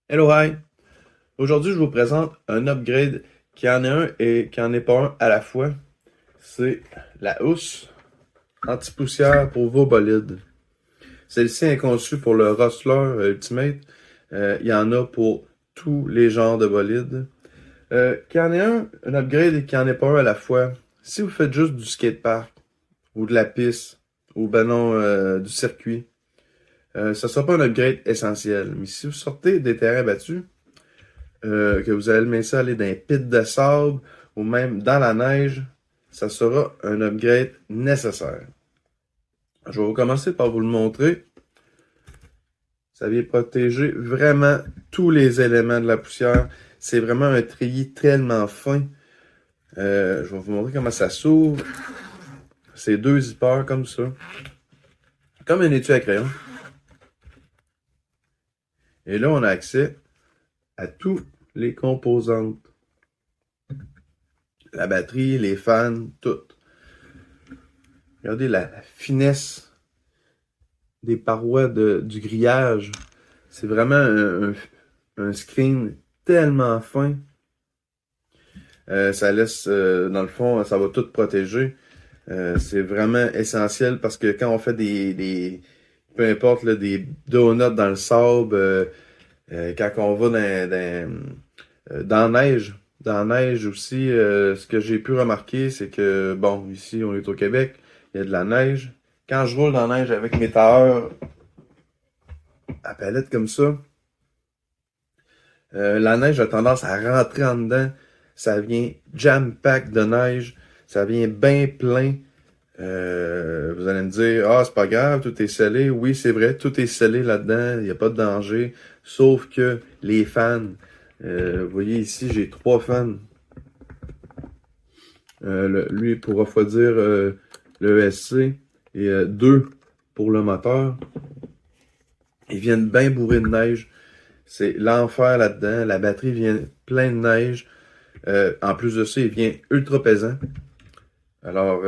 Hello, hi! Aujourd'hui, je vous présente un upgrade qui en est un et qui en est pas un à la fois. C'est la housse anti-poussière pour vos bolides. Celle-ci est conçue pour le Rustler Ultimate. Il y en a pour tous les genres de bolides. Qu'il y en ait un upgrade et qu'il n'y en ait pas un à la fois. Si vous faites juste du skatepark ou de la piste ou ben non du circuit, ça sera pas un upgrade essentiel. Mais si vous sortez des terrains battus, que vous allez aimer ça aller dans les pits de sable ou même dans la neige, ça sera un upgrade nécessaire. Je vais commencer par vous le montrer. Ça vient protéger vraiment tous les éléments de la poussière. C'est vraiment un treillis tellement fin. Je vais vous montrer comment ça s'ouvre. C'est deux zippers comme ça. Comme un étui à crayon. Et là, on a accès à toutes les composantes. La batterie, les fans, tout. Regardez la finesse des parois du grillage. C'est vraiment un screen tellement fin. Ça laisse, dans le fond, ça va tout protéger. C'est vraiment essentiel parce que quand on fait peu importe, là, des donuts dans le sable, quand on va dans la neige aussi, ce que j'ai pu remarquer, c'est que, bon, ici, on est au Québec, il y a de la neige. Quand je roule dans la neige avec mes tailleurs à palette comme ça, la neige a tendance à rentrer en dedans. Ça vient jam-pack de neige. Ça vient bien plein. Vous allez me dire, ah, c'est pas grave, tout est scellé. Oui, c'est vrai, tout est scellé là-dedans. Il n'y a pas de danger. Sauf que les fans, vous voyez ici, j'ai 3 fans. Lui pour refroidir le ESC et 2 pour le moteur. Ils viennent bien bourrés de neige. C'est l'enfer là-dedans. La batterie vient pleine de neige. En plus de ça, il vient ultra pesant. Alors,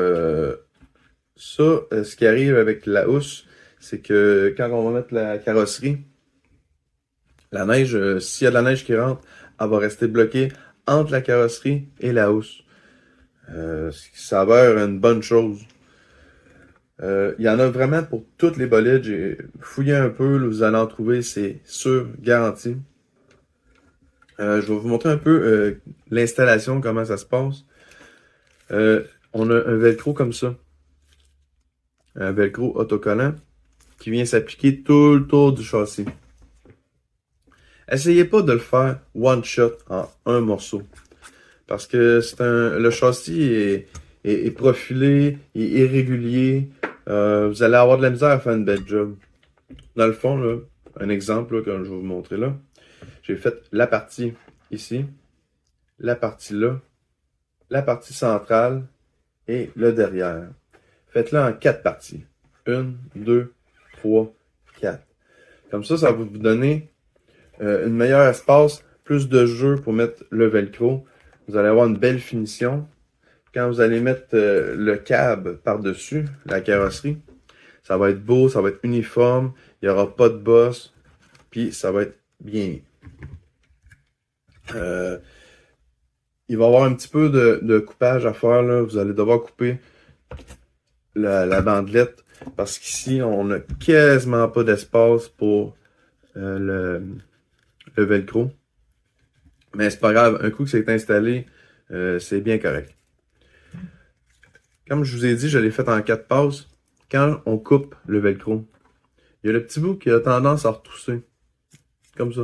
ça, ce qui arrive avec la housse, c'est que quand on va mettre la carrosserie, la neige, s'il y a de la neige qui rentre, elle va rester bloquée entre la carrosserie et la housse. Ce qui s'avère une bonne chose. Il y en a vraiment pour toutes les bolides. J'ai fouillé un peu, là, vous allez en trouver, c'est sûr, garanti. Je vais vous montrer un peu l'installation, comment ça se passe. On a un velcro comme ça. Un velcro autocollant qui vient s'appliquer tout le tour du châssis. Essayez pas de le faire one shot en un morceau. Parce que le châssis est profilé, est irrégulier. Vous allez avoir de la misère à faire une belle job. Dans le fond, là, un exemple là, que je vais vous montrer là. J'ai fait la partie ici, la partie là, la partie centrale et le derrière. Faites-le en 4 parties. 1, 2, 3, 4. Comme ça va vous donner une meilleure espace, plus de jeu pour mettre le velcro. Vous allez avoir une belle finition. Quand vous allez mettre le cab par-dessus la carrosserie, ça va être beau, ça va être uniforme, il n'y aura pas de bosse, puis ça va être bien. Il va y avoir un petit peu de coupage à faire, là. Vous allez devoir couper la bandelette parce qu'ici, on n'a quasiment pas d'espace pour le velcro. Mais c'est pas grave, un coup que c'est installé, c'est bien correct. Comme je vous ai dit, je l'ai fait en 4 passes. Quand on coupe le velcro, il y a le petit bout qui a tendance à retrousser. Comme ça.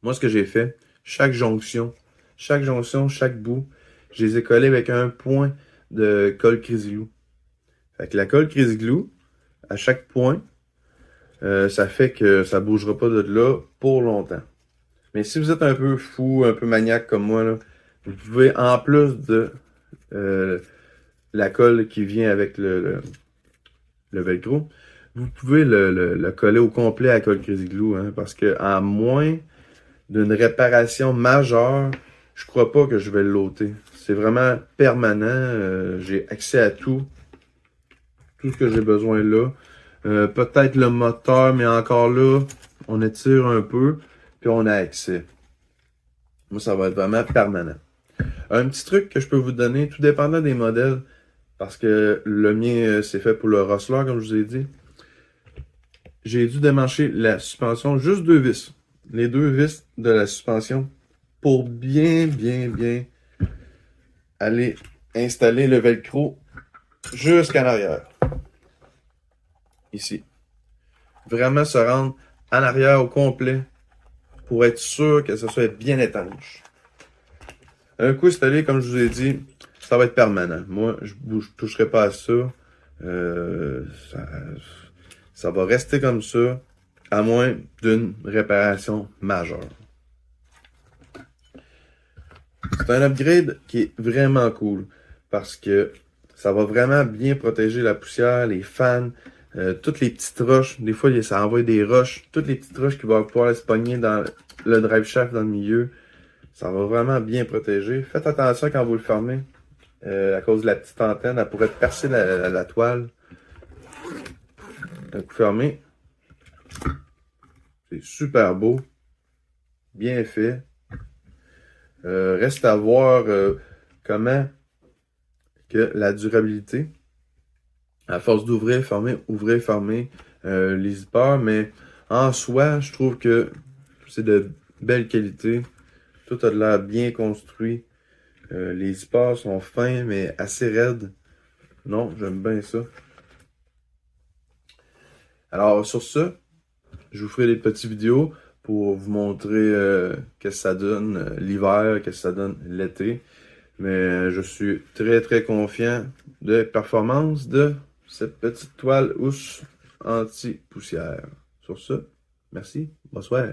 Moi, ce que j'ai fait, chaque jonction, chaque bout, je les ai collés avec un point de colle Crazy Glue. Fait que la colle Crazy Glue, à chaque point, ça fait que ça bougera pas de là pour longtemps. Mais si vous êtes un peu fou, un peu maniaque comme moi, là, vous pouvez, en plus de la colle qui vient avec le velcro, vous pouvez le coller au complet à la colle Crazy Glue, hein, parce que à moins d'une réparation majeure, je crois pas que je vais l'ôter. C'est vraiment permanent. J'ai accès à tout ce que j'ai besoin là. Peut-être le moteur, mais encore là, on étire un peu, puis on a accès. Moi, ça va être vraiment permanent. Un petit truc que je peux vous donner, tout dépendant des modèles, parce que le mien, c'est fait pour le Rustler, comme je vous ai dit. J'ai dû démancher la suspension, juste 2 vis. Les 2 vis de la suspension pour bien aller installer le velcro jusqu'en arrière. Ici. Vraiment se rendre en arrière au complet pour être sûr que ça soit bien étanche. Un coup installé, comme je vous ai dit, ça va être permanent. Moi, je ne toucherai pas à ça. Ça va rester comme ça, à moins d'une réparation majeure. C'est un upgrade qui est vraiment cool parce que ça va vraiment bien protéger la poussière, les fans, toutes les petites roches. Des fois, ça envoie des roches. Toutes les petites roches qui vont pouvoir se pogner dans le drive shaft dans le milieu. Ça va vraiment bien protéger. Faites attention quand vous le fermez. À cause de la petite antenne, elle pourrait percer la toile. Un coup fermé. C'est super beau. Bien fait. Reste à voir comment que la durabilité, à force d'ouvrir, fermer les zippers, mais en soi, je trouve que c'est de belle qualité. Tout a de l'air bien construit. Les zippers sont fins, mais assez raides. Non, j'aime bien ça. Alors, sur ça, je vous ferai des petites vidéos pour vous montrer qu'est-ce que ça donne l'hiver, qu'est-ce que ça donne l'été. Mais je suis très confiant de performance de cette petite toile housse anti-poussière. Sur ce, merci, bonsoir.